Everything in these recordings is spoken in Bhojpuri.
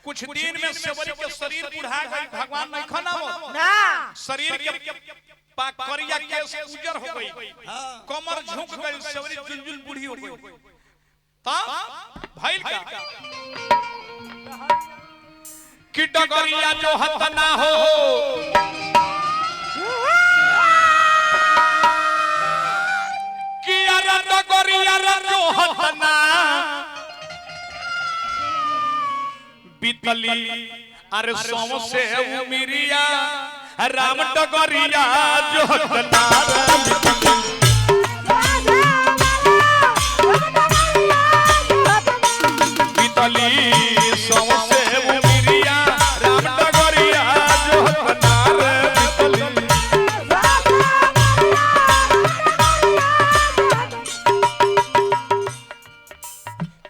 कुछ दिन में सेवरी के शरीर बुढ़ा गई, भगवान नहीं खाना हो ना शरीर के करिया केस उजर हो गई, कमर झुक गई, सेवरी जुलजुल बूढ़ी हो गई। तब भइल का कि डगरिया जो हत ना हो कि अरे डगरिया जो हत ना बीतली अरे सोम से उमिरिया राम डगरिया जो हत ना बीतली सोम से उमिरिया राम डगरिया जो हत ना बीतली।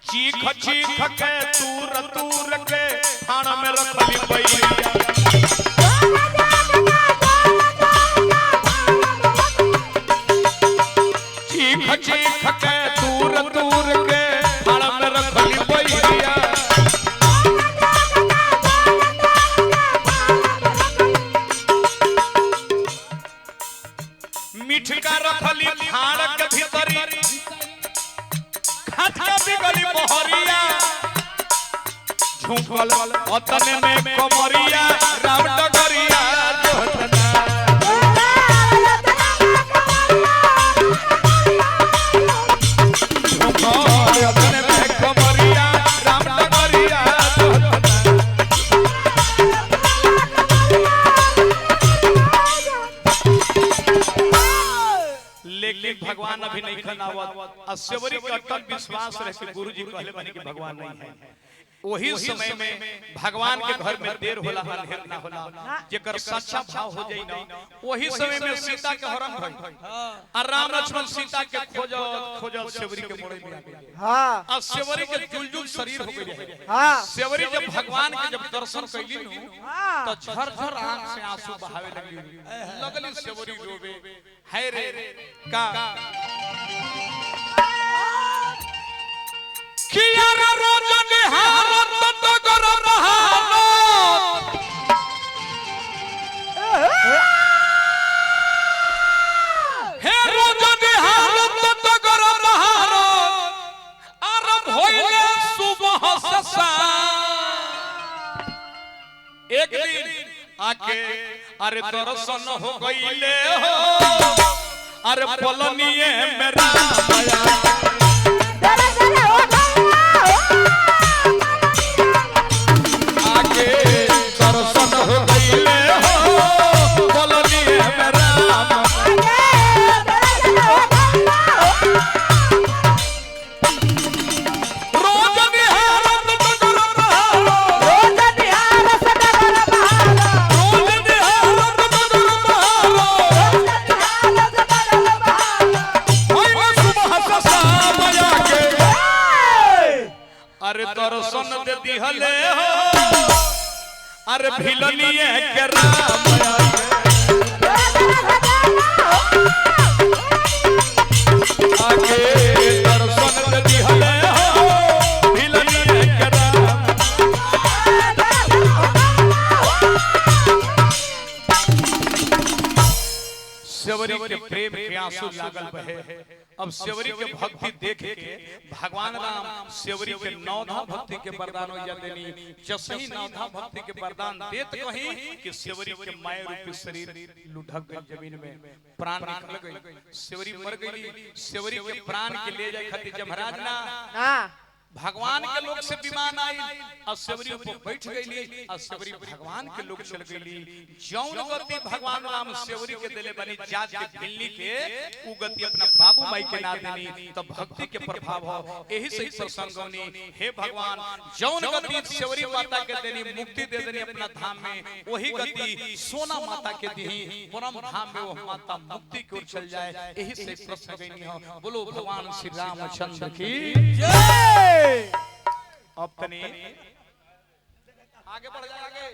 चीख चीख के तूर तूर के खाना में रखली बैरिया चीख चीख के तूर तूर के खाना में रखली बैरिया मीठ का रखली खाड़ के भीतरी खाटा बिगली मोहरिया झुकल अतने में कमरिया राम डगरिया जो हत ना झुकल अतने में कमरिया राम डगरिया जो हत ना। लेकिन भगवान अभी नहीं खनावत सेवरी का अटल विश्वास रहे कि गुरुजी कहले बने कि भगवान नहीं है। वही समय में भगवान के घर में देर होला अंधेर ना होला, जेकर सच्चा भाव हो जाई ना वही समय में सीता के हरण भई और राम लक्ष्मण सीता के खोज सेवरी के मोड़े में आ गए। हां और सेवरी के जुलजुल शरीर हो गए। हां सेवरी जब भगवान के जब दर्शन कैली नु तो झरझर आंख से आंसू बहावे लगली सेवरी रोवे है रे का किया रोज निहारत तो गर बहानो हे रोज निहारत तो गर बहानो आरंभ होइले सुबह से शाम। एक दिन आके अरे दर्शन हो गईले हो अरे पलनिए मेरा माया आके दर्शन हो गईले हो पलनिए मेरा रोज निहारत डगर बहारो रोज निहारत डगर बहारो रोज निहारत डगर बहारो होइले सुबह से शाम आके अरे दर्शन दे दिहले हो अरे भिलनिए के राम आके दर्शन दे दिहले हो भिलनिए के राम। सेवरी के प्रेम के आंसू लागल बहे। अब सेवरी के भक्ति देख के भगवान राम सेवरी के नौधा भक्ति के वरदान हो जातेनी जसही नौधा भक्ति के वरदान देत कहीं कि सेवरी के माय रूपी शरीर लुढ़क गई जमीन में, प्राण निकल गई, सेवरी मर गई। सेवरी के प्राण के ले जाए खातिर जमराज ना भगवान के लोग से विमान आई और सेवरी ऊपर बैठ गईली और सेवरी भगवान के लोग चल गईली। जौन गति भगवान राम सेवरी के दिले बनी जात के बिल्ली के उ गति अपना बाबू माई के ना देनी तो भक्ति के प्रभाव हो। यही से प्रसंगोनी हे भगवान जौन गति सेवरी माता के देनी मुक्ति दे देनी अपना धाम में, वही गति सोना माता के दी परम धाम में वो माता मुक्ति की ओर चल जाए। यही से प्रसंग हो। बोलो भगवान श्री रामचंद्र की जय। अब तनी आगे बढ़ जाए आगे